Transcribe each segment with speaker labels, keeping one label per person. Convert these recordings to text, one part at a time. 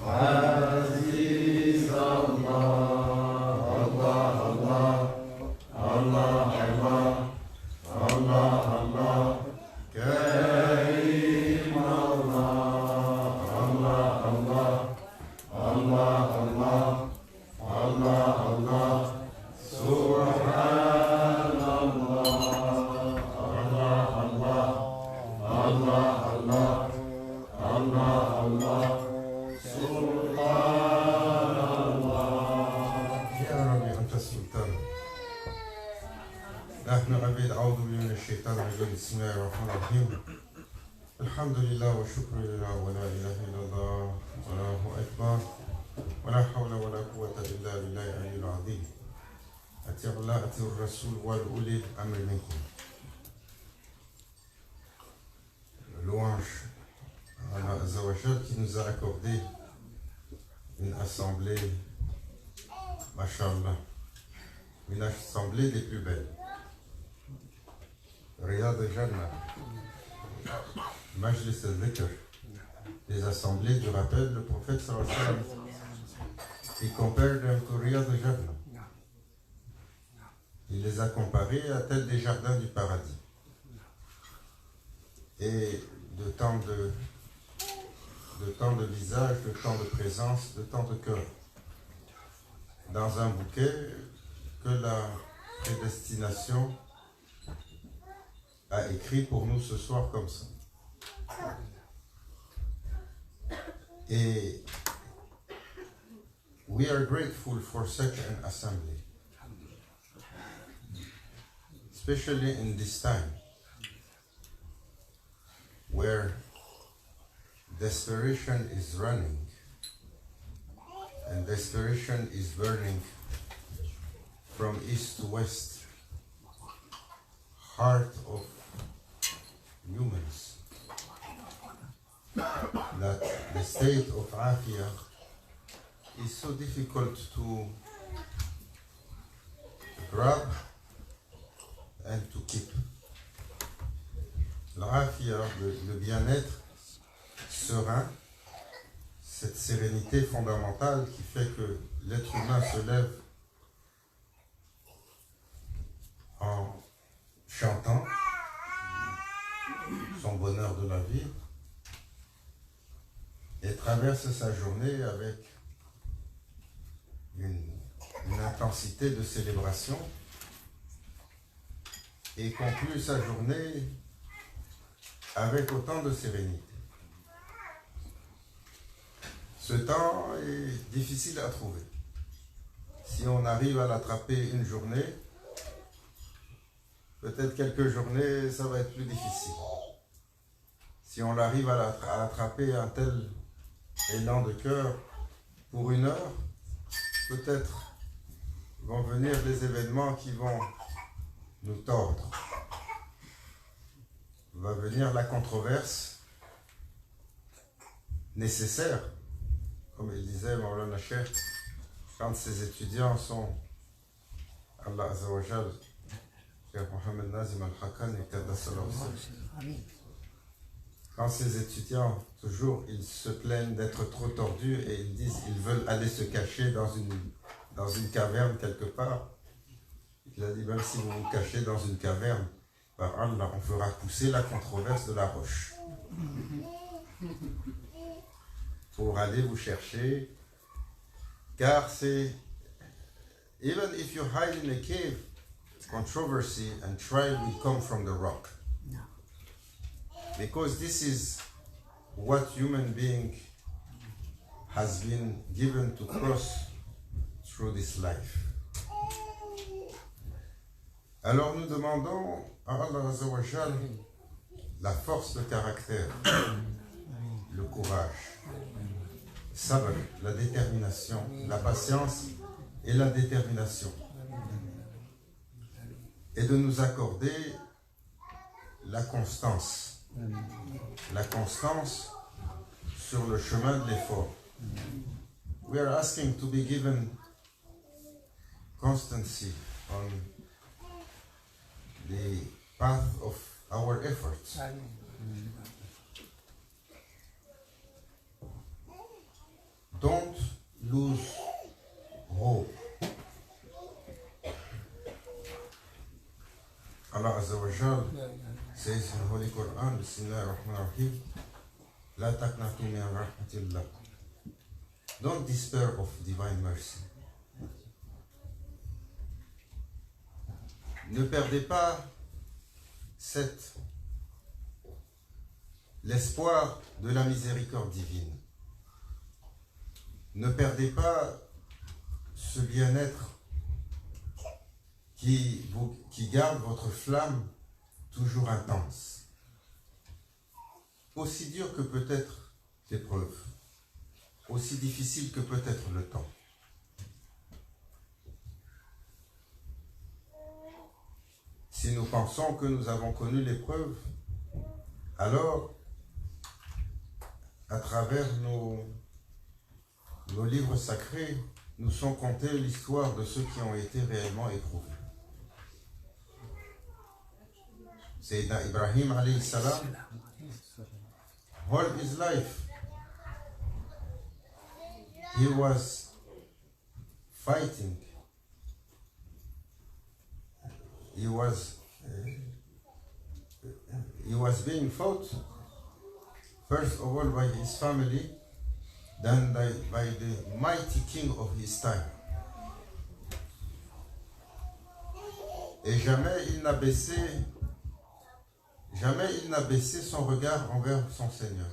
Speaker 1: Aziz بسم الله الرحمن الرحيم الحمد لله والشكر لله ولا إله إلا الله والله أكبر ولا حول ولا قوة إلا بالله العلي العظيم أطيعوا الله أطيعوا الرسول وأولي الأمر منكم. Louange à Allah Azza wa Jal qui nous a accordé une assemblée, Masha'Allah, une assemblée des plus belles. Riyad al-Jannah, Majlis al-Dhikr, les assemblées du rappel, le prophète sallallahu alayhi wa sallam, il compare them to Riyad al-Jannah. Il les a comparés à tels des jardins du paradis. Et de tant de visage, de tant de présence, de tant de cœur. Dans un bouquet que la prédestination a écrit pour nous ce soir comme ça. Et we are grateful for such an assembly, especially in this time where desperation is running and desperation is burning from east to west, heart of humans, that the state of Afia is so difficult to grab and to keep. L'Afia, le bien-être serein, cette sérénité fondamentale qui fait que l'être humain se lève en chantant son bonheur de la vie et traverse sa journée avec une intensité de célébration et conclut sa journée avec autant de sérénité. Ce temps est difficile à trouver. Si on arrive à l'attraper une journée, peut-être quelques journées, ça va être plus difficile. Si on arrive à attraper un tel élan de cœur pour une heure, peut-être vont venir des événements qui vont nous tordre. Va venir la controverse nécessaire, comme il disait Maulana Cheikh, quand ses étudiants sont, Allah Azza wa Jal, Cheikh Mohamed Nazim al-Hakan et Kadassalam. Quand ces étudiants, toujours, ils se plaignent d'être trop tordus et ils disent qu'ils veulent aller se cacher dans une caverne quelque part. Il a dit, même si vous vous cachez dans une caverne, par Allah, on fera pousser la controverse de la roche. Pour aller vous chercher, car c'est, even if you hide in a cave, controversy and trial will come from the rock. Because this is what human being has been given to cross through this life. Alors nous demandons à Allah Azza wa Jal la force de caractère, le courage, sabr, la détermination, la patience et la détermination. Et de nous accorder la constance sur le chemin de l'effort. We are asking to be given constancy on the path of our efforts. Azza wa Jal says in the Holy Quran, Bismillah ar-Rahman ar-Rahim, La taqnatu min rahmatillah. Don't despair of divine mercy. Ne perdez pas l'espoir de la miséricorde divine. Ne perdez pas ce bien-être qui garde votre flamme toujours intense. Aussi dur que peut être l'épreuve, aussi difficile que peut être le temps. Si nous pensons que nous avons connu l'épreuve, alors, à travers nos livres sacrés, nous sont contés l'histoire de ceux qui ont été réellement éprouvés. Sayyidina Ibrahim alayhi salam, all his life, he was fighting. He was being fought, first of all by his family, then by the mighty king of his time. Et jamais il n'a baissé son regard envers son Seigneur.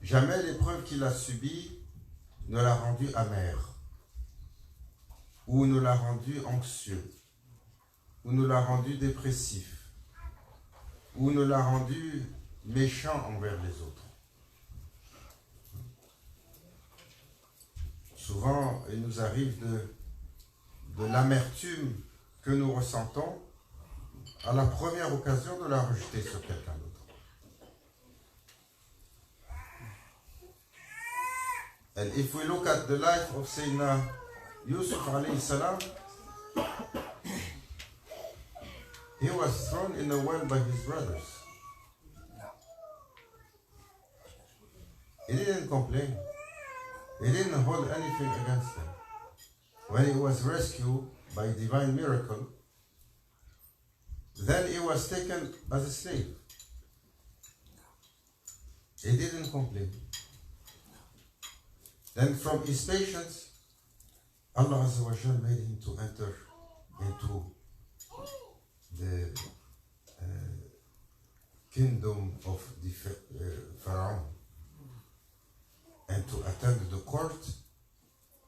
Speaker 1: Jamais l'épreuve qu'il a subie ne l'a rendu amer, ou ne l'a rendu anxieux, ou ne l'a rendu dépressif, ou ne l'a rendu méchant envers les autres. Souvent, il nous arrive de l'amertume que nous ressentons à la première occasion de la rejeter sur quelqu'un d'autre. And if we look at the life of Sayyidina Yusuf alayhi salam, he was thrown in a well by his brothers. He didn't complain. He didn't hold anything against them. When he was rescued by divine miracle, then he was taken as a slave. He didn't complain. Then from his patience, Allah Azza wa Jal made him to enter into the kingdom of the Pharaoh, and to attend the court,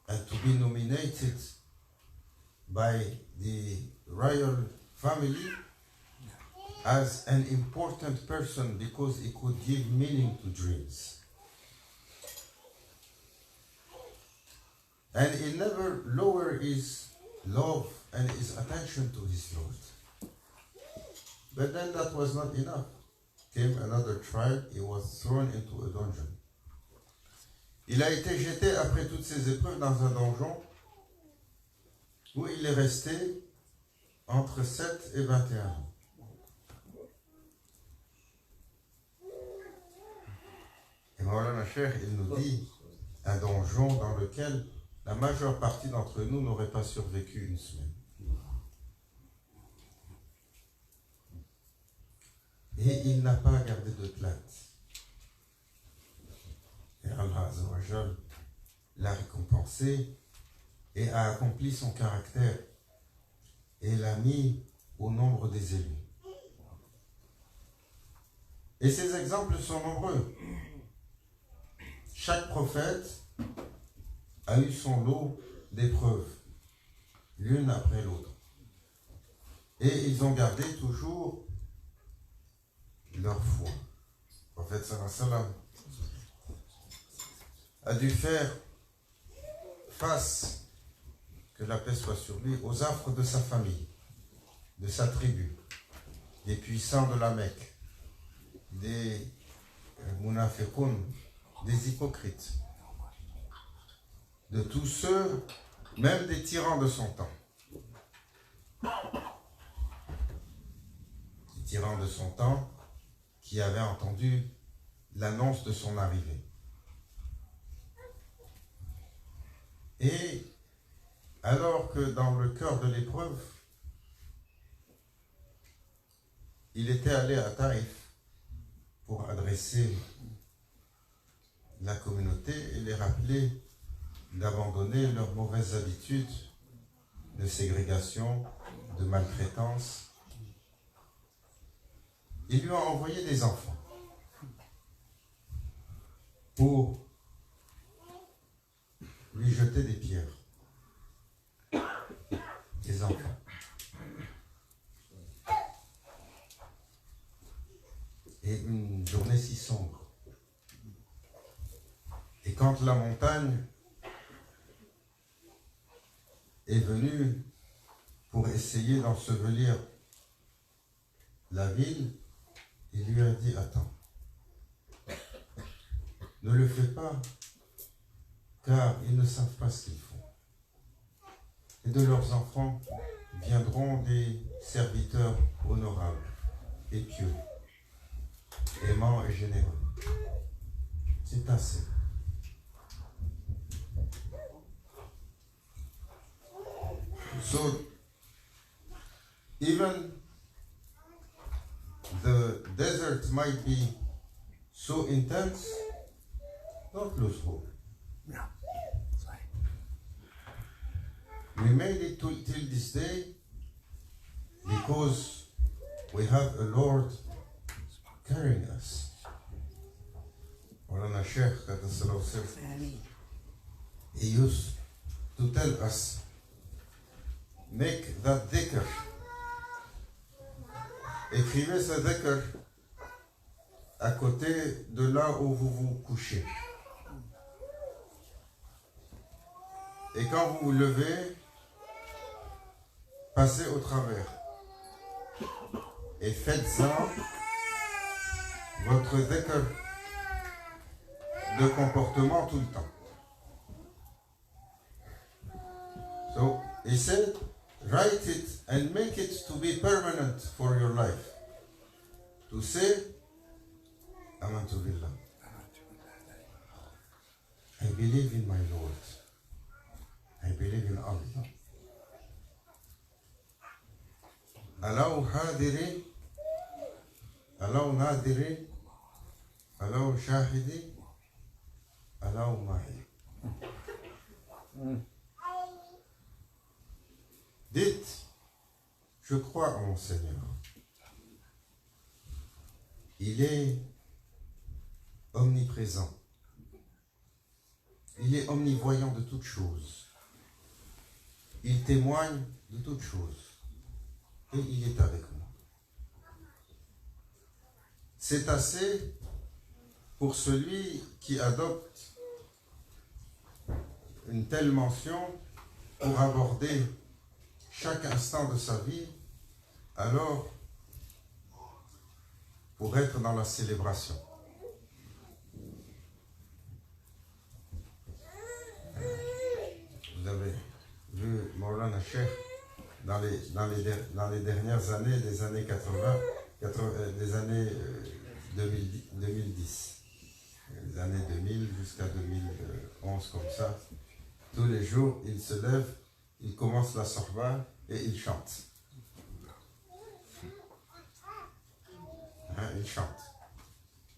Speaker 1: and to be nominated by the royal family as an important person because he could give meaning to dreams. And he never lowered his love and his attention to his Lord. But then that was not enough. Came another trial, he was thrown into a dungeon. Il a été jeté après toutes ces épreuves dans un donjon où il est resté entre 7 et 21 ans. Et Maulana Cheikh, il nous dit un donjon dans lequel la majeure partie d'entre nous n'aurait pas survécu une semaine. Et il n'a pas gardé de plainte. Et Allah Azza wa Jal l'a récompensé et a accompli son caractère et l'a mis au nombre des élus. Et ces exemples sont nombreux. Chaque prophète a eu son lot d'épreuves, l'une après l'autre. Et ils ont gardé toujours leur foi. Le prophète sallallahu alayhi wa sallam a dû faire face, que la paix soit sur lui, aux affres de sa famille, de sa tribu, des puissants de la Mecque, des munafiqoun, des hypocrites, de tous ceux, même des tyrans de son temps. Des tyrans de son temps qui avaient entendu l'annonce de son arrivée. Et alors que dans le cœur de l'épreuve, il était allé à Taïf pour adresser la communauté et les rappeler d'abandonner leurs mauvaises habitudes de ségrégation, de maltraitance. Il lui a envoyé des enfants pour lui jeter des pierres. Des enfants. Et une journée si sombre. Et quand la montagne est venue pour essayer d'ensevelir la ville, il lui a dit, attends, ne le fais pas, car ils ne savent pas ce qu'ils font. Et de leurs enfants viendront des serviteurs honorables et pieux, aimants et généreux. C'est assez. So, even the desert might be so intense, don't lose hope.
Speaker 2: Yeah.
Speaker 1: We made it till this day because we have a Lord carrying us. Maulana Sheikh Qaddasallahu Sirr, he used to tell us, make that dhikr. Écrivez ce dhikr à côté de là où vous vous couchez. Et quand vous vous levez, passez au travers. Et faites-en votre dhikr de comportement tout le temps. So, he said, write it and make it to be permanent for your life. To say, Amantu Billah. I believe in my Lord. I believe in Allah. Allow hadiri, allow nadiri, allow shahidi, allow mahi. Dites, je crois en mon Seigneur. Il est omniprésent. Il est omnivoyant de toutes choses. Il témoigne de toutes choses. Et il est avec moi. C'est assez pour celui qui adopte une telle mention pour aborder chaque instant de sa vie, alors pour être dans la célébration. Vous avez vu Maulana Sheikh dans les dernières années, des années 80 des années 2010, les années 2000 jusqu'à 2011 comme ça. Tous les jours, il se lève, il commence la sorba et il chante. Il chante.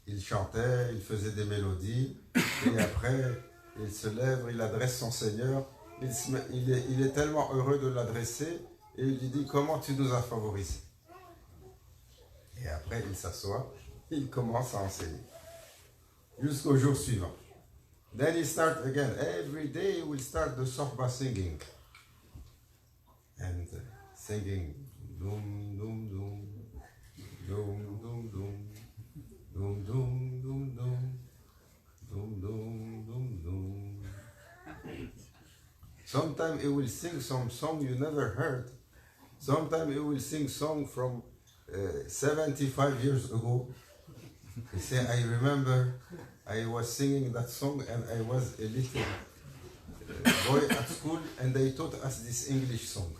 Speaker 1: Il chantait, il faisait des mélodies, et après, il se lève, il adresse son Seigneur. Il est tellement heureux de l'adresser, et il lui dit, comment tu nous as favorisés? Et après, il s'assoit, il commence à enseigner, jusqu'au jour suivant. Then he starts again. Every day he will start the sorba singing. And singing, dum, dum, dum, dum, dum, dum, dum, dum, dum, dum, dum, dum, dum, dum. Sometimes he will sing some song you never heard. Sometimes he will sing song from 75 years ago. He said, I remember I was singing that song and I was a little boy at school and they taught us this English song.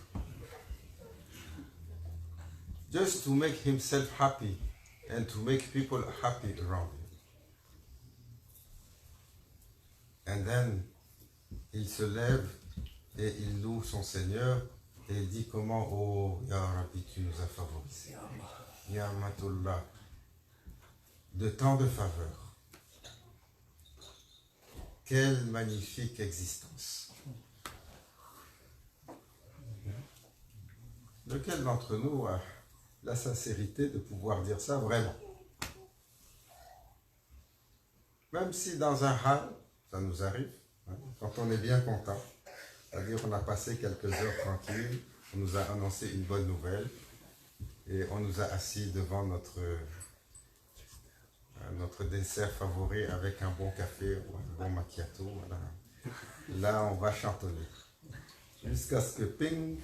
Speaker 1: Just to make himself happy and to make people happy around him. And then il se lève et il loue son Seigneur et il dit comment, oh Ya Rabbi, tu nous as favorisés. ni'matullah, de tant de faveurs. Quelle magnifique existence. Lequel d'entre nous a la sincérité de pouvoir dire ça vraiment? Même si dans un hal, ça nous arrive, hein, quand on est bien content, c'est-à-dire qu'on a passé quelques heures tranquilles, on nous a annoncé une bonne nouvelle et on nous a assis devant notre dessert favori avec un bon café ou un bon macchiato. Voilà. Là, on va chantonner jusqu'à ce que ping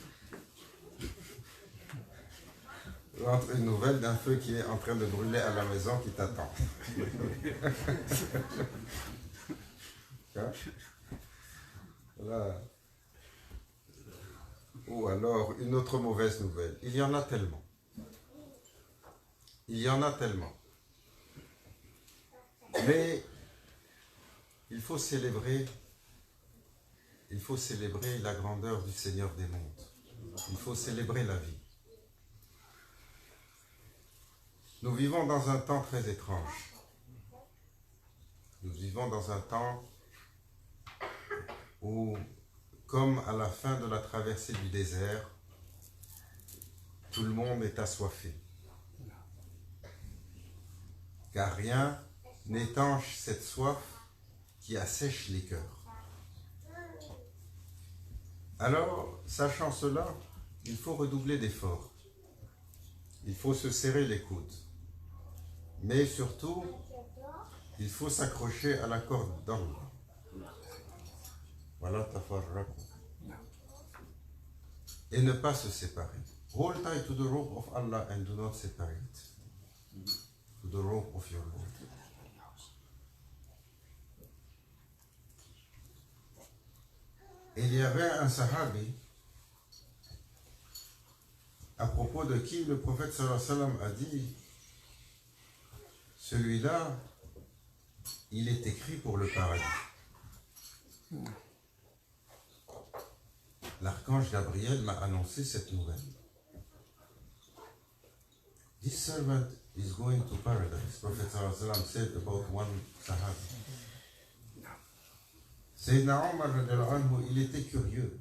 Speaker 1: rentre une nouvelle d'un feu qui est en train de brûler à la maison qui t'attend. Voilà. Ou alors une autre mauvaise nouvelle. Il y en a tellement. Il y en a tellement. Mais il faut célébrer la grandeur du Seigneur des mondes. Il faut célébrer la vie. Nous vivons dans un temps très étrange. Nous vivons dans un temps où, comme à la fin de la traversée du désert, tout le monde est assoiffé. Car rien n'étanche cette soif qui assèche les cœurs. Alors, sachant cela, il faut redoubler d'efforts. Il faut se serrer les coudes. Mais surtout, il faut s'accrocher à la corde d'Allah. Voilà tafarraqu. Et ne pas se séparer. Hold tight to the rope of Allah and do not separate. To the rope of your Lord. Il y avait un sahabi à propos de qui le prophète sallallahu alayhi wa sallam a dit: celui-là, il est écrit pour le paradis. L'archange Gabriel m'a annoncé cette nouvelle. This servant is going to paradise. Prophet sallallahu alayhi wa sallam said about one sahabi. Sayyidina Omar, il était curieux.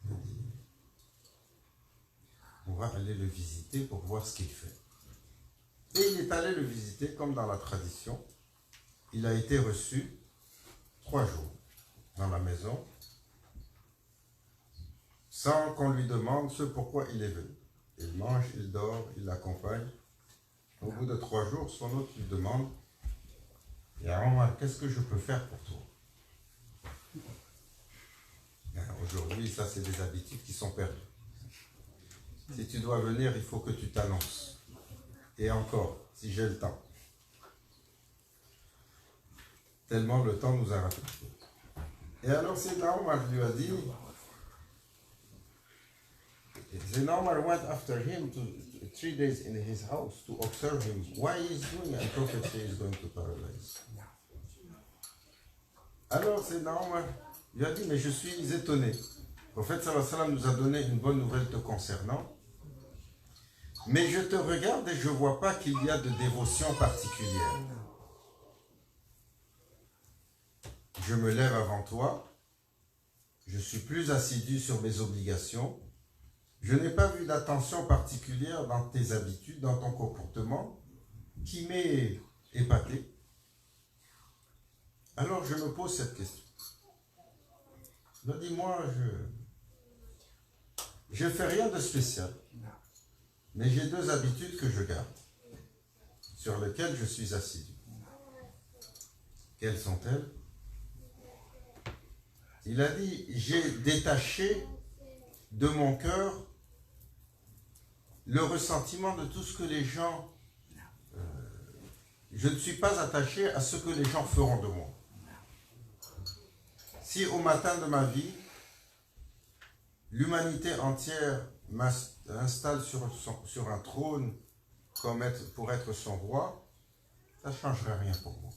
Speaker 1: Il dit: on va aller le visiter pour voir ce qu'il fait. Et il est allé le visiter comme dans la tradition. Il a été reçu 3 jours dans la maison sans qu'on lui demande ce pourquoi il est venu. Il mange, il dort, il l'accompagne. Au bout de 3 jours, son hôte lui demande: Ya Omar, qu'est-ce que je peux faire pour toi? Aujourd'hui, ça c'est des habitudes qui sont perdues. Si tu dois venir, il faut que tu t'annonces. Et encore, si j'ai le temps. Tellement le temps nous a rattrapés. Et alors Sayyidina Omar lui a dit, Sayyidina Omar went after him to 3 days in his house to observe him. Why he is doing it? And Prophet says he is going to paradise. Alors Sayyidina Omar lui a dit, mais je suis étonné. Le prophète sallallahu alayhi wa sallam nous a donné une bonne nouvelle te concernant. Mais je te regarde et je ne vois pas qu'il y a de dévotion particulière. Je me lève avant toi, je suis plus assidu sur mes obligations, je n'ai pas vu d'attention particulière dans tes habitudes, dans ton comportement, qui m'est épaté. Alors je me pose cette question. Dis-moi, je ne fais rien de spécial. Mais j'ai 2 habitudes que je garde, sur lesquelles je suis assidu. Quelles sont-elles? Il a dit, j'ai détaché de mon cœur le ressentiment de tout ce que les gens... je ne suis pas attaché à ce que les gens feront de moi. Si au matin de ma vie, l'humanité entière m'installe sur un trône pour être son roi, ça ne changerait rien pour moi.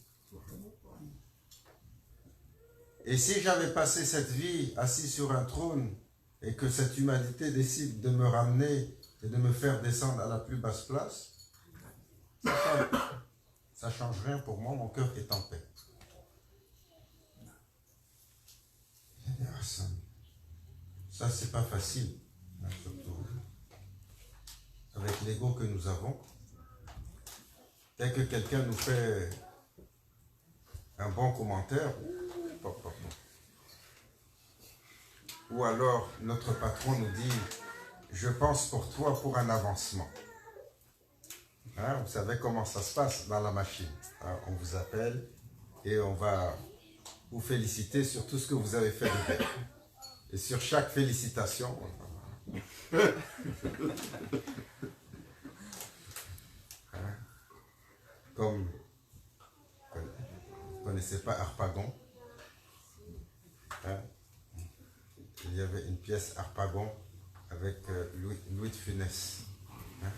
Speaker 1: Et si j'avais passé cette vie assis sur un trône et que cette humanité décide de me ramener et de me faire descendre à la plus basse place, ça change rien pour moi, mon cœur est en paix. Ça, c'est pas facile, hein, surtout avec l'ego que nous avons. Dès que quelqu'un nous fait un bon commentaire, ou alors notre patron nous dit « Je pense pour toi pour un avancement ». Hein, vous savez comment ça se passe dans la machine. Hein, on vous appelle et on va vous féliciter sur tout ce que vous avez fait de bien. Et sur chaque félicitation, hein, comme vous ne connaissez pas Harpagon, hein, il y avait une pièce Harpagon avec Louis de Funès. Hein.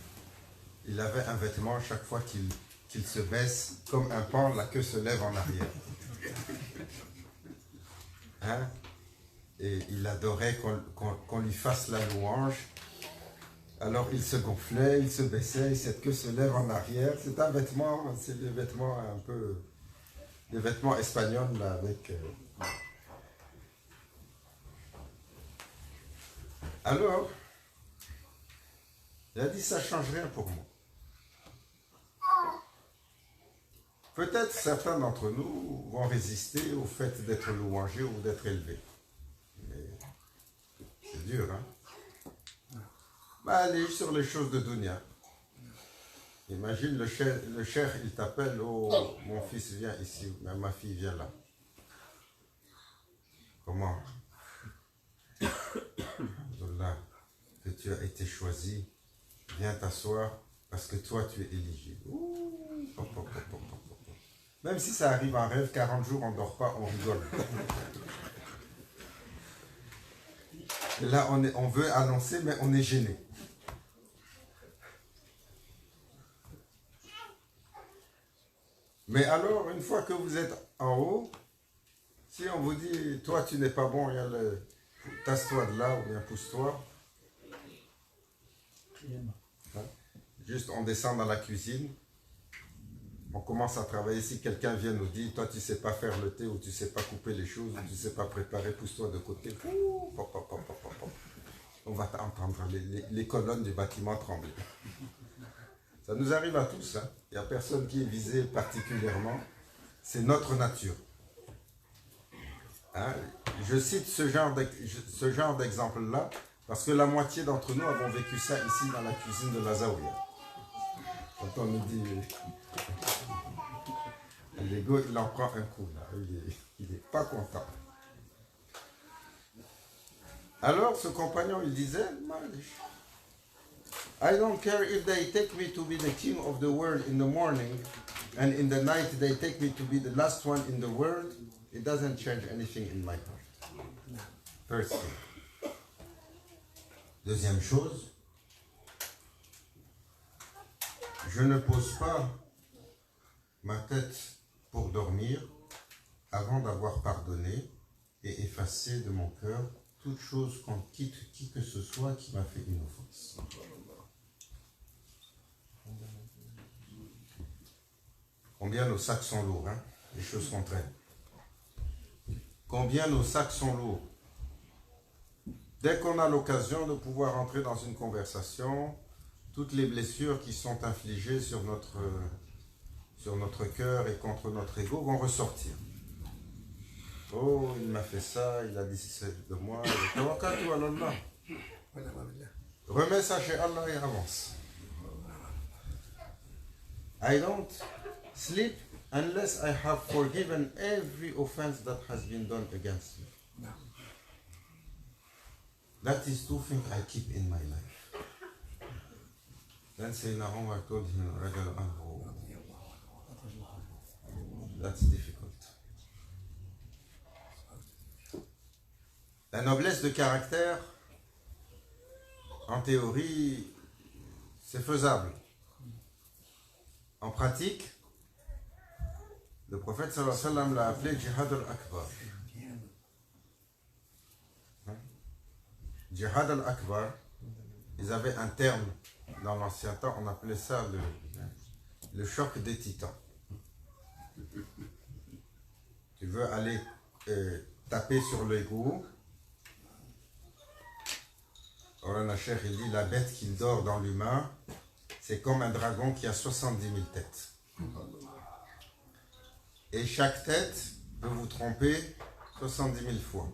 Speaker 1: Il avait un vêtement chaque fois qu'il se baisse, comme un pan, la queue se lève en arrière. Hein? Et il adorait qu'on lui fasse la louange. Alors il se gonflait, il se baissait, cette queue se lève en arrière. C'est un vêtement, c'est des vêtements un peu, des vêtements espagnols là, avec... Alors, il a dit, ça ne change rien pour moi. Peut-être certains d'entre nous vont résister au fait d'être louangés ou d'être élevés. Mais c'est dur, hein? Bah, allez sur les choses de Dunya. Imagine le cheikh, il t'appelle, oh, mon fils vient ici, ma fille vient là. Comment? Alhamdoulilah, que tu as été choisi, viens t'asseoir parce que toi tu es éligible. Même si ça arrive en rêve, 40 jours on ne dort pas, on rigole. Et là on veut annoncer, mais on est gêné. Mais alors, une fois que vous êtes en haut, si on vous dit, toi tu n'es pas bon, il y a le... tasse-toi de là ou bien pousse-toi. Hein? Juste on descend dans la cuisine, on commence à travailler. Si quelqu'un vient nous dire, toi tu ne sais pas faire le thé ou tu ne sais pas couper les choses ou tu ne sais pas préparer, pousse-toi de côté. On va entendre les colonnes du bâtiment trembler. Ça nous arrive à tous, hein? Il n'y a personne qui est visé particulièrement. C'est notre nature. Hein? Je cite ce genre d'exemple-là parce que la moitié d'entre nous avons vécu ça ici dans la cuisine de la Zaouia. Quand on nous dit, l'ego, il en prend un coup, là. Il n'est pas content. Alors, ce compagnon, il disait, I don't care if they take me to be the king of the world in the morning and in the night they take me to be the last one in the world. It doesn't change anything in my heart. First thing. Deuxième chose, je ne pose pas ma tête pour dormir avant d'avoir pardonné et effacé de mon cœur toute chose contre qui que ce soit qui m'a fait une offense. Combien nos sacs sont lourds, hein? Les choses sont très. Combien nos sacs sont lourds. Dès qu'on a l'occasion de pouvoir entrer dans une conversation, toutes les blessures qui sont infligées sur notre cœur et contre notre ego vont ressortir. Oh, il m'a fait ça, il a dit de moi. Remets ça chez Allah et avance. I don't sleep unless I have forgiven every offense that has been done against me. No. That is two things I keep in my life. Then Sayyidina Umar told him, that's difficult. La noblesse de caractère, en théorie, c'est faisable. En pratique, le prophète sallallahu alayhi wa sallam l'a appelé Jihad al-Akbar. Jihad al-Akbar, ils avaient un terme dans l'ancien temps, on appelait ça le choc des titans. Tu veux aller taper sur l'ego. Orana Cheikh, il dit, la bête qui dort dans l'humain, c'est comme un dragon qui a 70 000 têtes. Et chaque tête peut vous tromper 70 000 fois.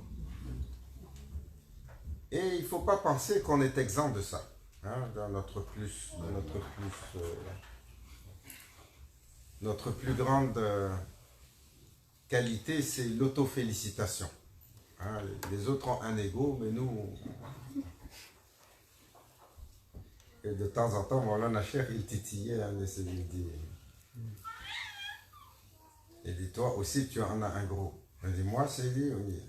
Speaker 1: Et il ne faut pas penser qu'on est exempt de ça. Hein, dans notre plus grande qualité, c'est l'autofélicitation. Hein, les autres ont un ego, mais nous... Et de temps en temps, Maulana Cheikh, il titillait un de ses idées. Il dit, toi aussi, tu en as un gros. Il dit, moi, c'est dit, oui.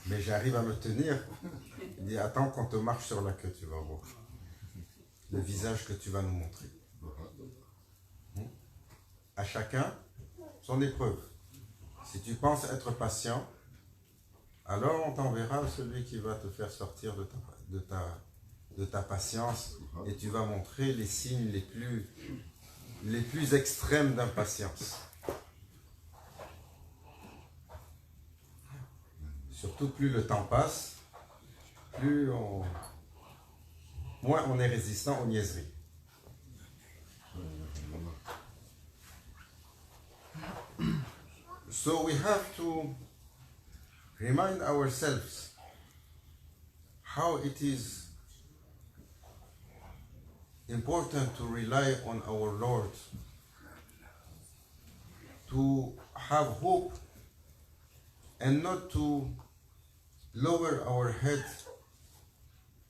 Speaker 1: Mais j'arrive à me tenir. Il dit, attends qu'on te marche sur la queue, tu vas voir. Le visage que tu vas nous montrer. À chacun, son épreuve. Si tu penses être patient, alors on t'enverra celui qui va te faire sortir de ta patience et tu vas montrer les signes les plus extrêmes d'impatience. Surtout plus le temps passe, moins on est résistant aux niaiseries. So we have to remind ourselves how it is important to rely on our Lord, to have hope and not to lower our head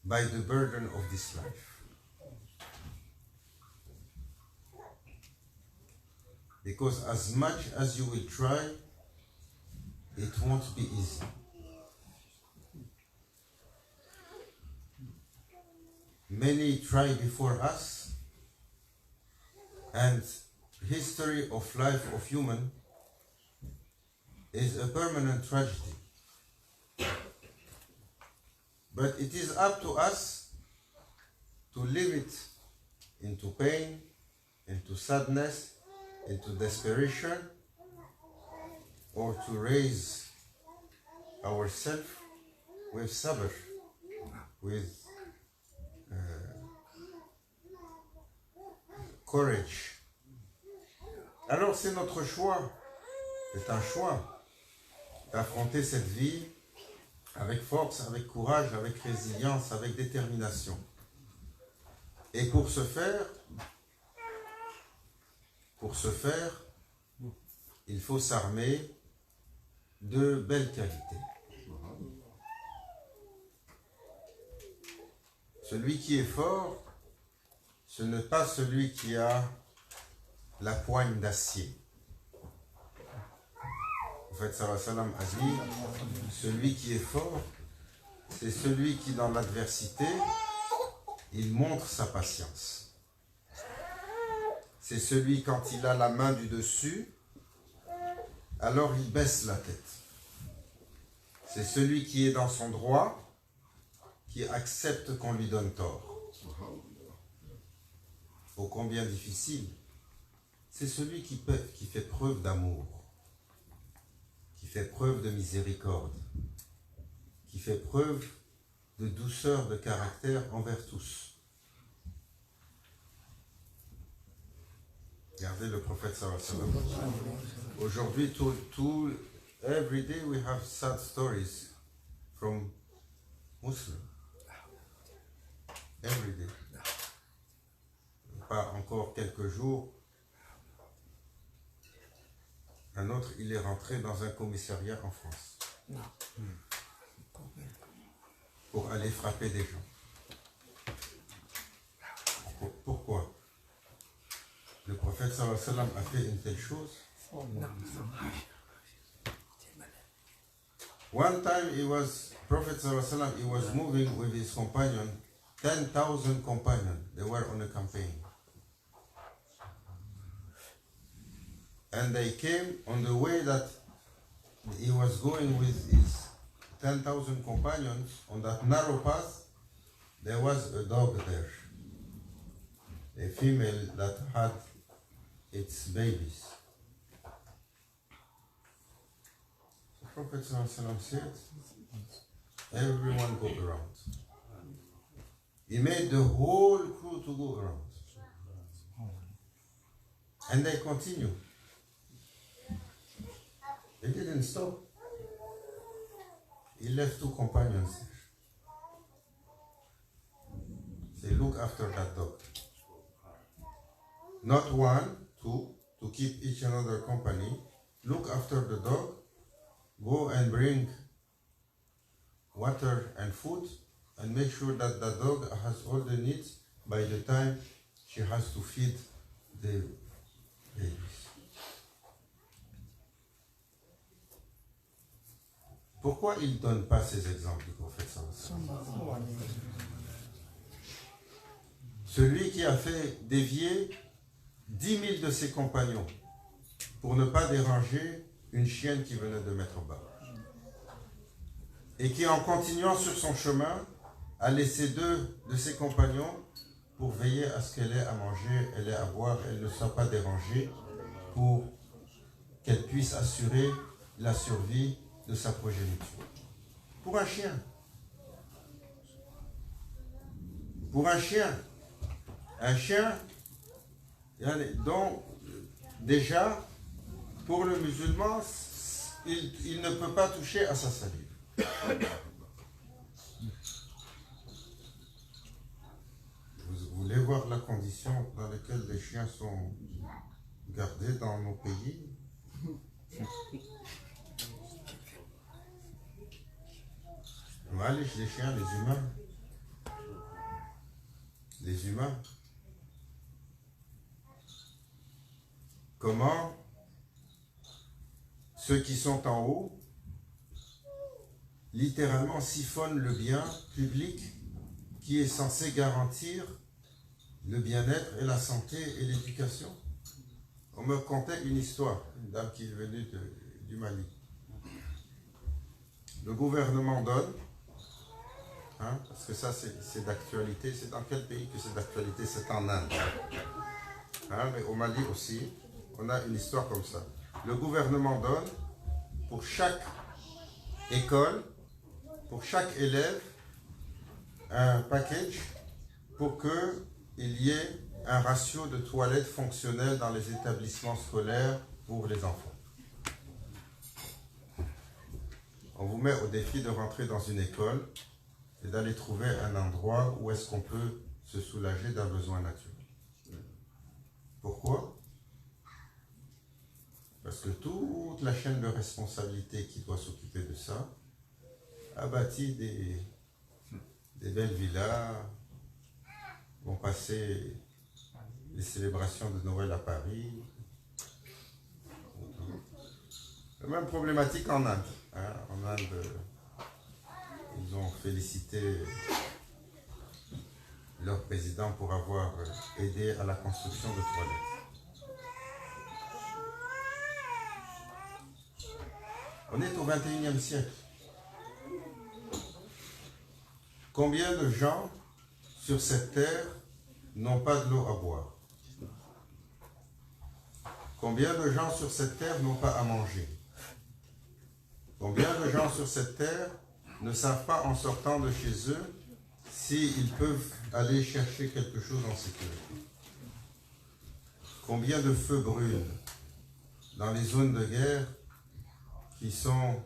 Speaker 1: by the burden of this life. Because as much as you will try, it won't be easy. Many try before us, and history of life of human is a permanent tragedy. But it is up to us to live it into pain, into sadness, into desperation, or to raise ourselves with sabr, with courage. Alors c'est notre choix, c'est un choix d'affronter cette vie avec force, avec courage, avec résilience, avec détermination. Et pour ce faire, il faut s'armer de belles qualités. Celui qui est fort, ce n'est pas celui qui a la poigne d'acier. En fait, sallallahu alayhi wa sallam a dit, celui qui est fort, c'est celui qui, dans l'adversité, il montre sa patience. C'est celui, quand il a la main du dessus, alors il baisse la tête. C'est celui qui est dans son droit, qui accepte qu'on lui donne tort. Ô combien difficile. C'est celui qui fait preuve d'amour, qui fait preuve de miséricorde, qui fait preuve de douceur de caractère envers tous. Regardez le prophète sallallahu alayhi wa sallam. Aujourd'hui, every day we have sad stories from Muslims. Every day. Pas encore quelques jours, un autre, il est rentré dans un commissariat en France pour aller frapper des gens. Pourquoi? Le prophète sallallahu alayhi wa sallam a fait une telle chose. One time Prophet sallallahu alayhi wa sallam, he was moving with his companion, 10,000 companions, they were on a campaign. And they came on the way that he was going with his 10,000 companions on that narrow path. there was a dog there, a female that had its babies. The Prophet ﷺ said, everyone go around. He made the whole crew to go around. And they continue. They didn't stop. He left 2 companions there. Say, look after that dog. Not 1, 2, to keep each another company. Look after the dog. Go and bring water and food, and make sure that the dog has all the needs by the time she has to feed the babies. Pourquoi il ne donne pas ces exemples du prophète sallallahu alayhi wa sallam? Celui qui a fait dévier 10 000 de ses compagnons pour ne pas déranger une chienne qui venait de mettre bas. Et qui, en continuant sur son chemin, a laissé 2 de ses compagnons pour veiller à ce qu'elle ait à manger, elle ait à boire, elle ne soit pas dérangée, pour qu'elle puisse assurer la survie de sa progéniture. Pour un chien. Pour un chien. Un chien, donc, déjà, pour le musulman, il ne peut pas toucher à sa salive. Vous voulez voir la condition dans laquelle les chiens sont gardés dans nos pays? Les chiens, les humains. Les humains. Comment ceux qui sont en haut littéralement siphonnent le bien public qui est censé garantir le bien-être et la santé et l'éducation. On me contait une histoire, une dame qui est venue du Mali. Le gouvernement donne, parce que ça c'est d'actualité, c'est dans quel pays que c'est d'actualité? C'est en Inde. Mais au Mali aussi, on a une histoire comme ça. Le gouvernement donne pour chaque école, pour chaque élève, un package pour qu'il y ait un ratio de toilettes fonctionnelles dans les établissements scolaires pour les enfants. On vous met au défi de rentrer dans une école et d'aller trouver un endroit où est-ce qu'on peut se soulager d'un besoin naturel. Pourquoi? Parce que toute la chaîne de responsabilité qui doit s'occuper de ça a bâti des belles villas, vont passer les célébrations de Noël à Paris. La même problématique en Inde. En Inde, ils ont félicité leur président pour avoir aidé à la construction de toilettes. On est au 21e siècle. Combien de gens sur cette terre n'ont pas de l'eau à boire? Combien de gens sur cette terre n'ont pas à manger? Combien de gens sur cette terre ne savent pas en sortant de chez eux s'ils peuvent aller chercher quelque chose en sécurité? Combien de feux brûlent dans les zones de guerre qui sont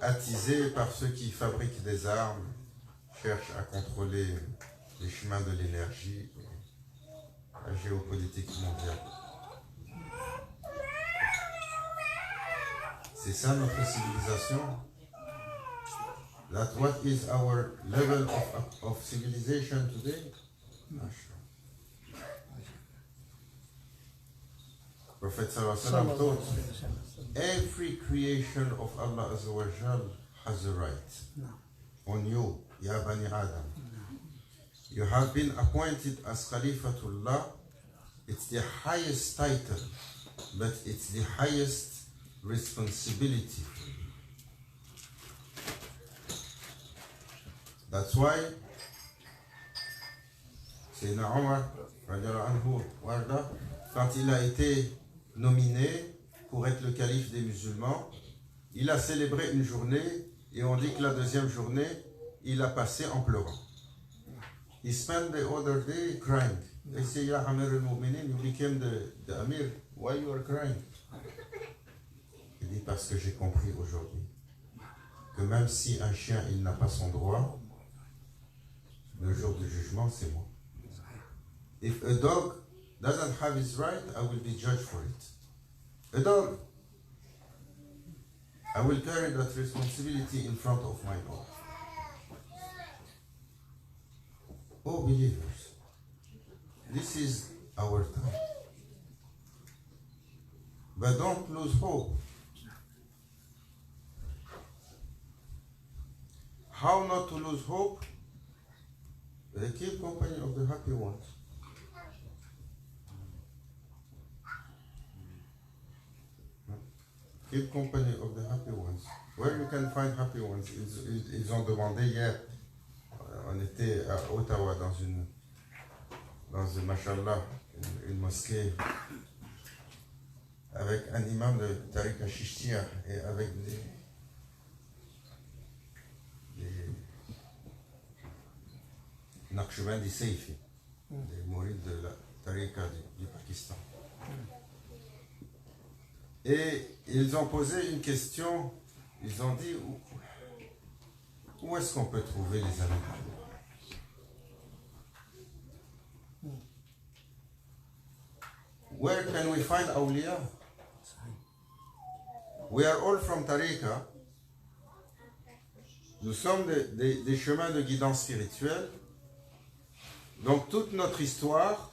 Speaker 1: attisées par ceux qui fabriquent des armes, cherchent à contrôler les chemins de l'énergie, la géopolitique mondiale? C'est ça notre civilisation. That's what is our level of civilization today. Prophet Sallallahu taught every creation of Allah Azza wa Jal has a right on you, Ya Bani Adam. You have been appointed as Khalifatullah. It's the highest title, but it's the highest responsibility. That's why Sayyidina Omar, anhu, warda, quand il a été nominé pour être le calife des musulmans, il a célébré une journée et on dit que la deuxième journée, il a passé en pleurant. He spent the other day crying. They say, Ya Amir al-Mu'minin, you became the Amir. Why you are crying? Il dit, parce que j'ai compris aujourd'hui que même si un chien, il n'a pas son droit, le jour du jugement, c'est moi. If a dog doesn't have his right, I will be judged for it. A dog, I will carry that responsibility in front of my God. Oh, believers, this is our time. But don't lose hope. How not to lose hope? Keep company of the happy ones. Keep company of the happy ones. Where you can find happy ones? Ils ont demandé hier. On était à Ottawa dans une mashallah, une mosquée avec un imam de Tariqa Chishtiya et avec des Naqshbandi Seifi, des mourides de la Tariqa du Pakistan. Et ils ont posé une question, ils ont dit où est-ce qu'on peut trouver les amis d'Allah? Where can we find awliya? We are all from Tariqa. Nous sommes des chemins de guidance spirituelle. Donc toute notre histoire,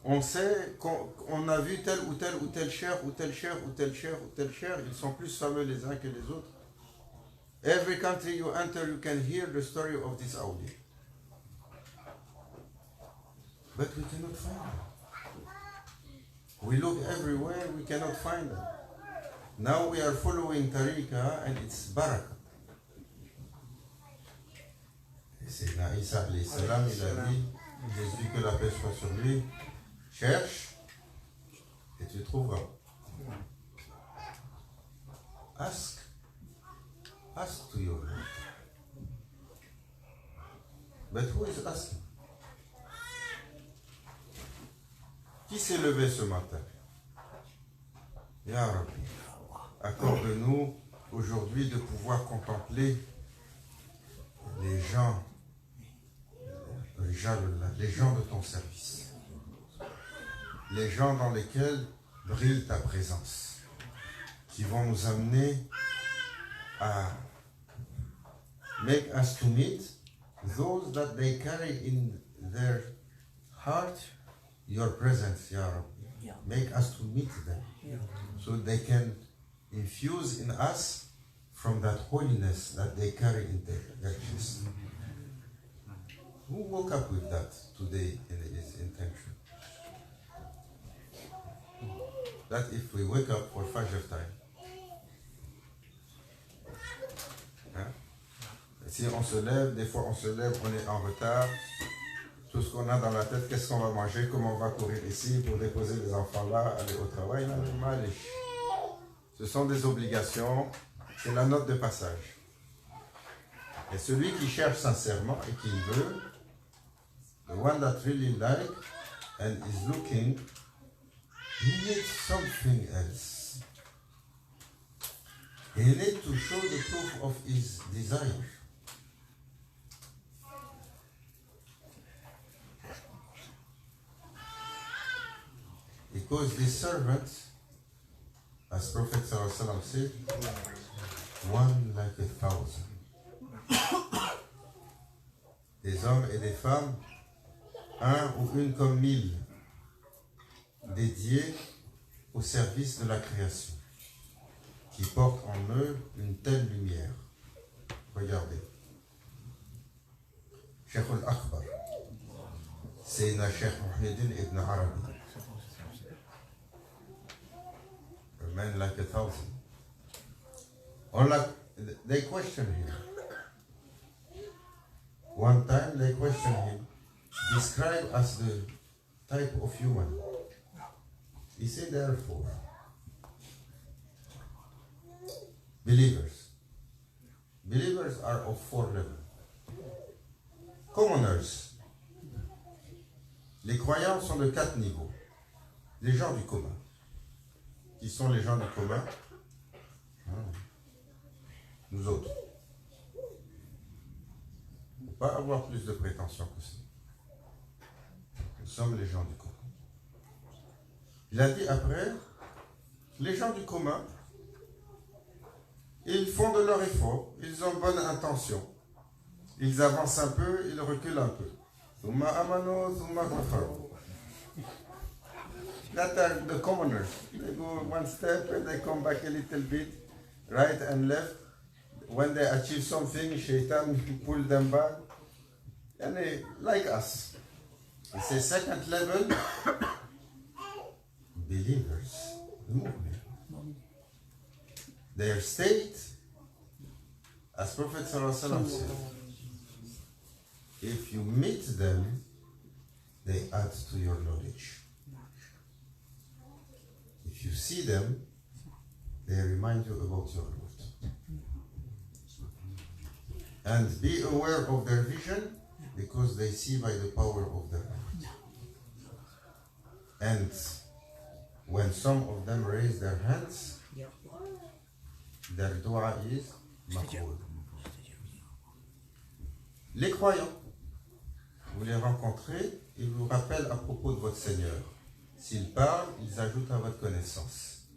Speaker 1: on sait qu'on a vu tel ou tel cher, ou tel cher, ou tel cher, ou tel cher. Ils sont plus fameux les uns que les autres. Every country you enter, you can hear the story of this awliya. But we cannot find them. We look everywhere, we cannot find them. Now we are following Tariqa and it's Baraka. Et c'est Isa alayhi salam, il a dit, Jésus, que la paix soit sur lui, cherche et tu trouveras. Ask to your Lord. But who is asking? Qui s'est levé ce matin? Ya Rabbi, accorde-nous aujourd'hui de pouvoir contempler les gens de ton service, les gens dans lesquels brille ta présence, qui vont nous amener à make us to meet those that they carry in their heart your presence, Ya Rabbi.
Speaker 2: Yeah.
Speaker 1: Make us to meet them, so they can infuse in us from that holiness that they carry in their chest. Who woke up with that today in his intention? That if we wake up for Fajr time, si on se lève, des fois on se lève, on est en retard, tout ce qu'on a dans la tête, qu'est-ce qu'on va manger, comment on va courir ici pour déposer les enfants là, aller au travail, ce sont des obligations, c'est la note de passage. Et celui qui cherche sincèrement et qui veut, the one that really like and is looking, he needs something else. He needs to show the proof of his desire. Because this servant, as Prophet ﷺ said, one like 1,000. Des hommes et des femmes, un ou une comme 1000, dédiés au service de la création, qui portent en eux une telle lumière. Regardez. Cheikh al-Akbar, Sayyidina Cheikh Muhyiddin ibn Arabi. A man like 1,000. They question him. One time they questioned him. described as the type of human. He said, therefore, believers are of 4 levels. Commoners. Les croyants sont de 4 niveaux. Les gens du commun. Qui sont les gens du commun? Nous autres. Il ne faut pas avoir plus de prétention que ça. Nous sommes les gens du commun. Il a dit après, les gens du commun, ils font de leur effort, ils ont bonne intention. Ils avancent un peu, ils reculent un peu. Thumma amanu, thumma kafaru. That are the commoners. They go one step and they come back a little bit, right and left. When they achieve something, Shaitan pull them back. And they, like us. It's a second level. Believers, the movement. Their state, as Prophet ﷺ said, if you meet them, they add to your knowledge. If you see them, they remind you about your Lord. And be aware of their vision, because they see by the power of their Lord. And when some of them raise their hands, their dua is maqboul. Les croyants, vous les rencontrez, ils vous rappellent à propos de votre Seigneur. S'ils parlent, ils ajoutent à votre connaissance.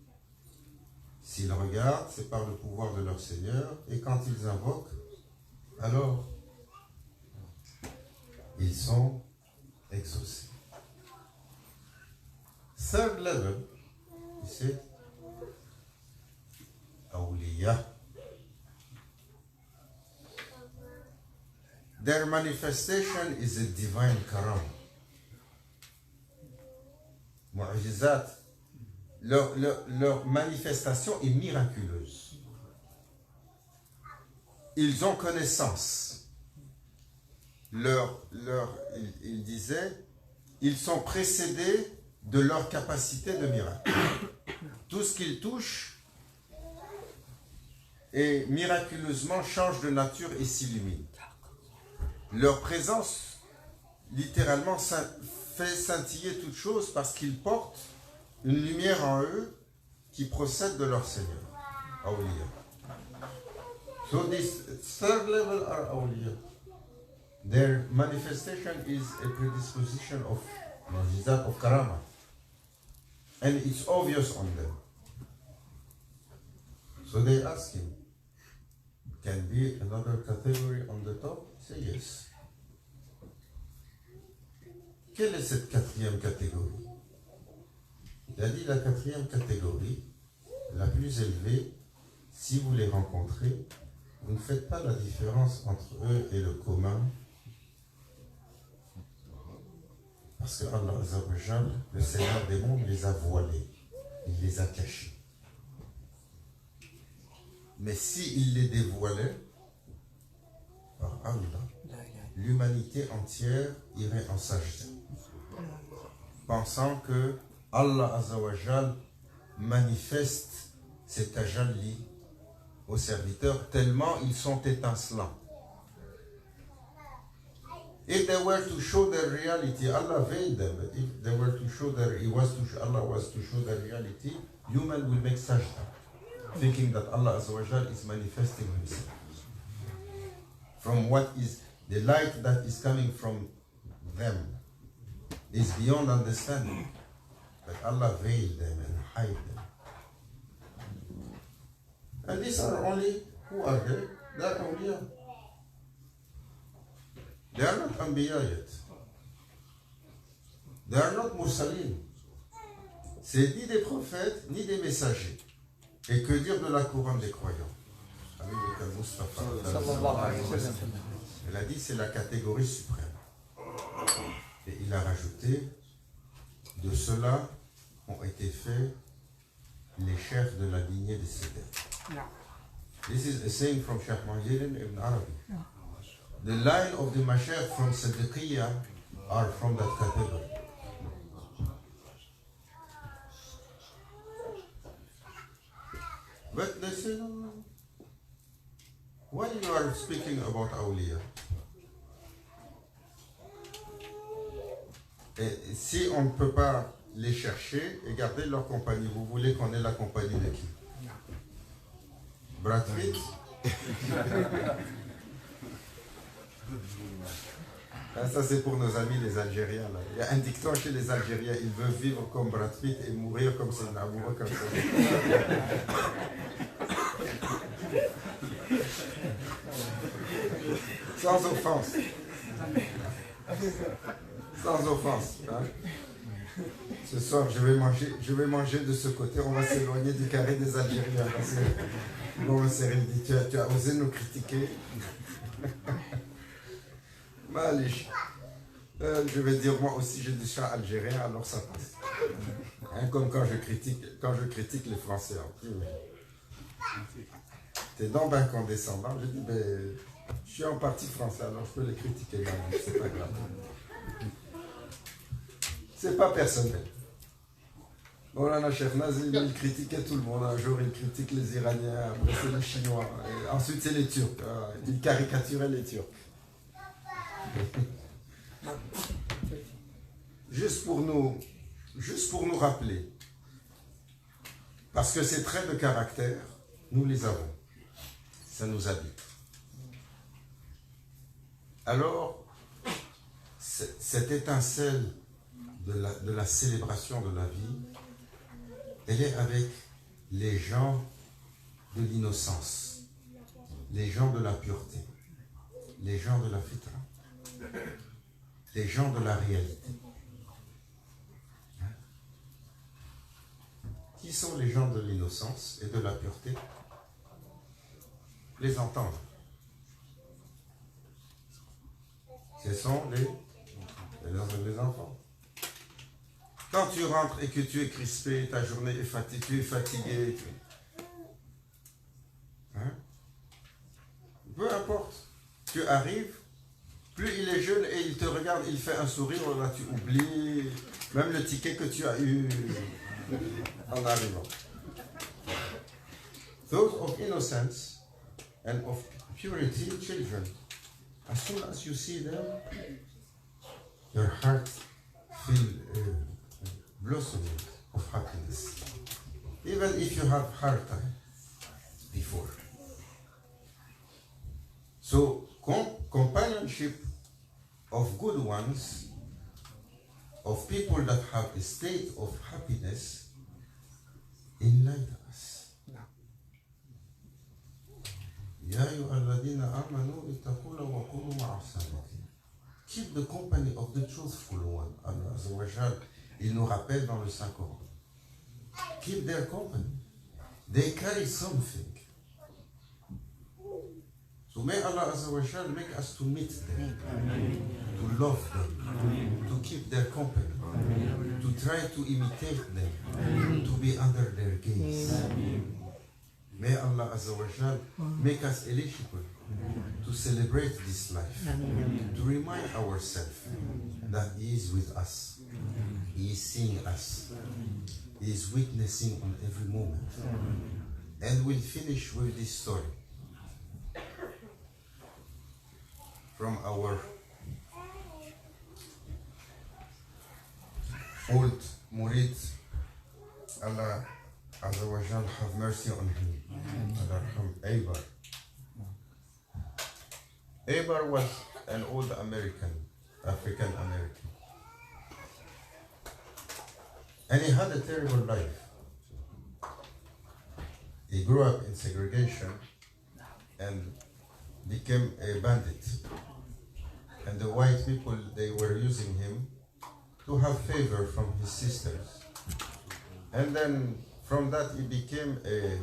Speaker 1: S'ils regardent, c'est par le pouvoir de leur Seigneur. Et quand ils invoquent, alors, ils sont exaucés. Third level, he said, awliya. Their manifestation is a divine karam. Mu'jizat. Leur manifestation est miraculeuse. Ils ont connaissance. Il disait, ils sont précédés de leur capacité de miracle. Tout ce qu'ils touchent et miraculeusement change de nature et s'illumine. Leur présence, littéralement, fait scintiller toute chose parce qu'ils portent une lumière en eux qui procède de leur Seigneur. Awliya. So this third level are awliya. Their manifestation is a predisposition of mu'jizat, of karama. And it's obvious on them. So they ask him, can be another category on the top? Say yes. Quelle est cette 4e catégorie? Il a dit la 4e catégorie, la plus élevée, si vous les rencontrez, vous ne faites pas la différence entre eux et le commun. Parce que Allah Azzawajal, le Seigneur des mondes, les a voilés, il les a cachés. Mais s'il les dévoilait, par Allah, l'humanité entière irait en sajda, pensant que Allah Azzawajal manifeste ses tajalli aux serviteurs tellement ils sont étincelants. If they were to show their reality, Allah veiled them. But if they were to show Allah was to show their reality, human will make sajda, thinking that Allah Azzawajal is manifesting Himself. From what is the light that is coming from them is beyond understanding. But Allah veiled them and hide them. And these are only, who are they? They are awliya. They are not Anbiya yet. They are not Mursalin. C'est ni des prophètes, ni des messagers. Et que dire de la couronne des croyants? Avec le Mustafa. Elle a dit c'est la catégorie suprême. Et il a rajouté, de cela ont été faits les chefs de la lignée des Siddiq. This is a saying from Sheikh Muhyiddin ibn Arabi. The line of the Mashaykh from Siddiqiyya are from that category. But they say, no, no. Why you are speaking about awliya? Et si on ne peut pas les chercher et garder leur compagnie, vous voulez qu'on ait la compagnie de qui? Brad Pitt? Ah, ça c'est pour nos amis les Algériens. Là. Il y a un dicton chez les Algériens, ils veulent vivre comme Brad Pitt et mourir comme c'est amoureux comme ça. Sans offense. Sans offense. Hein? Ce soir, je vais manger de ce côté. On va s'éloigner du carré des Algériens. Parce que, bon, Cyril dit, tu as osé nous critiquer. Malish. Je vais dire, moi aussi, j'ai des chats algériens, alors ça passe. Hein, comme quand je critique les Français. T'es donc bien condescendant. Je dis, ben, je suis en partie français, alors je peux les critiquer maintenant. C'est pas grave. C'est pas personnel. Molana Cheikh Nazim, il critiquait tout le monde. Un jour, il critique les Iraniens, après c'est les Chinois. Et ensuite, c'est les Turcs. Il caricaturait les Turcs. Juste pour nous rappeler. Parce que ces traits de caractère, nous les avons. Ça nous habite. Alors, cette étincelle de la célébration de la vie, elle est avec les gens de l'innocence, les gens de la pureté, les gens de la fitra, les gens de la réalité. Hein? Qui sont les gens de l'innocence et de la pureté? Les entendre. Ce sont les enfants. Quand tu rentres et que tu es crispé, ta journée est fatiguée, tu es fatigué. Hein? Peu importe. Tu arrives, plus il est jeune et il te regarde, il fait un sourire, là tu oublies même le ticket que tu as eu en arrivant. Those of innocence and of purity children, as soon as you see them, your heart feels blossoming of happiness, even if you have hard time before. So companionship of good ones, of people that have a state of happiness, enlighten us. Ya ayyuhalladhina amanu ittaqullah wa kunu ma'as sadiqin. Keep the company of the truthful one. Allah Azza wa Jal, il nous rappelle dans le Saint-Coran. Keep their company. They carry something. So may Allah Azza wa Jal make us to meet them, to love them, to keep their company, to try to imitate them, to be under their gaze. May Allah Azza wa Jal make us eligible to celebrate this life, to remind ourselves that He is with us, He is seeing us, He is witnessing on every moment. And we'll finish with this story from our old Murid. Allah Azza wa Jal have mercy on him. Abar. Abar was an old African American. And he had a terrible life. He grew up in segregation and became a bandit. And the white people, they were using him to have favor from his sisters. And then from that he became a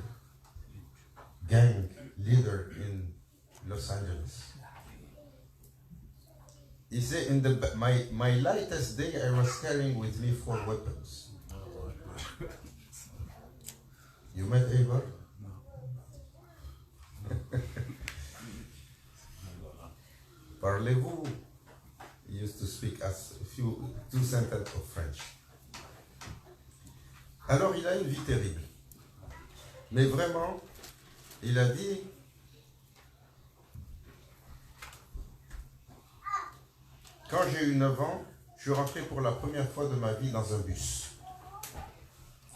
Speaker 1: gang leader in Los Angeles. He said, my lightest day I was carrying with me 4 weapons. You met Abar? Parlez-vous? used to speak as two sentences of French. Alors il a une vie terrible. Mais vraiment, il a dit, quand j'ai eu 9 ans, je suis rentré pour la première fois de ma vie dans un bus.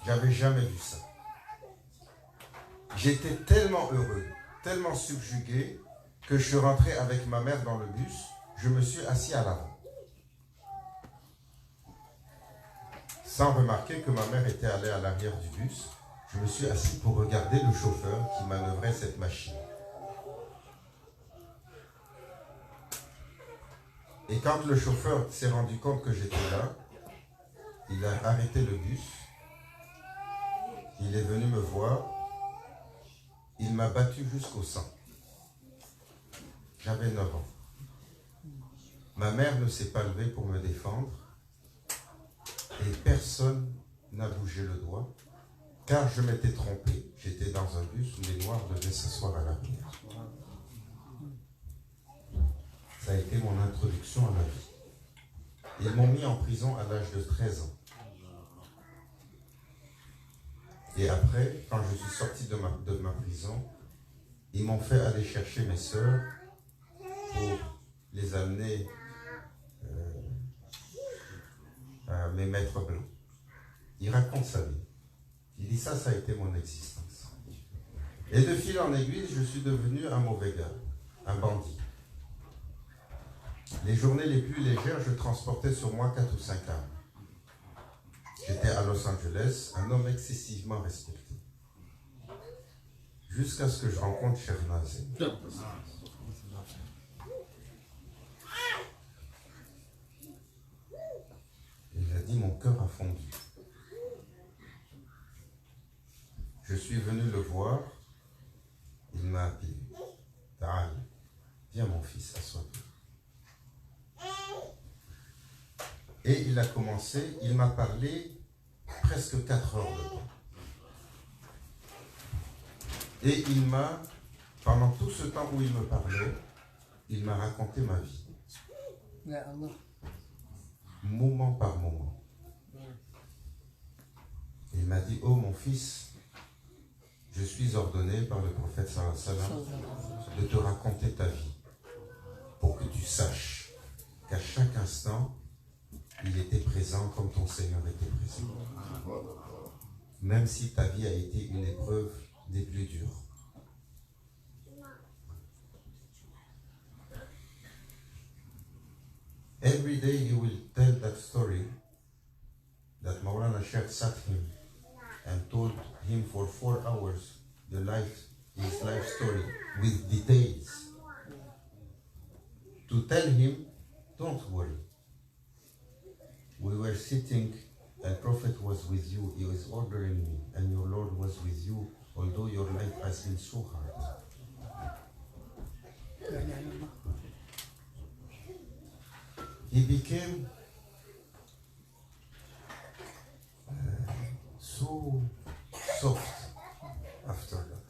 Speaker 1: J'avais jamais vu ça. J'étais tellement heureux, tellement subjugué, que je suis rentré avec ma mère dans le bus. Je me suis assis à l'avant. Sans remarquer que ma mère était allée à l'arrière du bus, je me suis assis pour regarder le chauffeur qui manœuvrait cette machine. Et quand le chauffeur s'est rendu compte que j'étais là, il a arrêté le bus, il est venu me voir, il m'a battu jusqu'au sang. J'avais 9 ans. Ma mère ne s'est pas levée pour me défendre et personne n'a bougé le doigt car je m'étais trompé. J'étais dans un bus où les Noirs devaient s'asseoir à l'arrière. Ça a été mon introduction à la vie. Ils m'ont mis en prison à l'âge de 13 ans. Et après, quand je suis sorti de ma prison, ils m'ont fait aller chercher mes sœurs pour les amener à mes maîtres blancs. Il raconte sa vie. Il dit ça a été mon existence. Et de fil en aiguille, je suis devenu un mauvais gars, un bandit. Les journées les plus légères, je transportais sur moi 4 ou 5 armes. J'étais à Los Angeles, un homme excessivement respecté. Jusqu'à ce que je rencontre Shernazé. Il a dit, mon cœur a fondu. Je suis venu le voir, il m'a appelé. Ta'al, viens mon fils, assois-toi. Et il a commencé, il m'a parlé presque 4 heures de temps. Et il m'a, pendant tout ce temps où il me parlait, il m'a raconté ma vie. Moment par moment. Il m'a dit, oh mon fils, je suis ordonné par le prophète sallallahu alayhi wa sallam de te raconter ta vie pour que tu saches qu'à chaque instant, il était présent comme ton Seigneur était présent. Même si ta vie a été une épreuve des plus dures. Every day he will tell that story that Maulana Sheikh sat him and told him for 4 hours his life story with details. To tell him, don't worry. We were sitting and Prophet was with you, he was ordering me, and your Lord was with you, although your life has been so hard. He became so soft after that.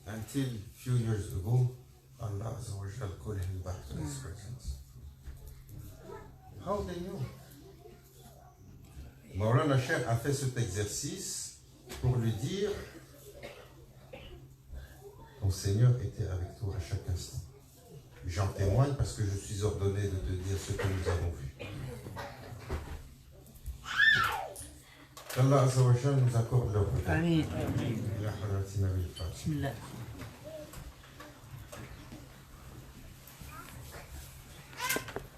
Speaker 1: Until a few years ago, Allah Azza wa Jal called him back to his presence. How they knew? Maulana Sheikh a fait cet exercice pour lui dire ton Seigneur était avec toi à chaque instant. J'en témoigne parce que je suis ordonné de te dire ce que nous avons vu. Allah Azza wa Jal nous accorde leur regard. Amin.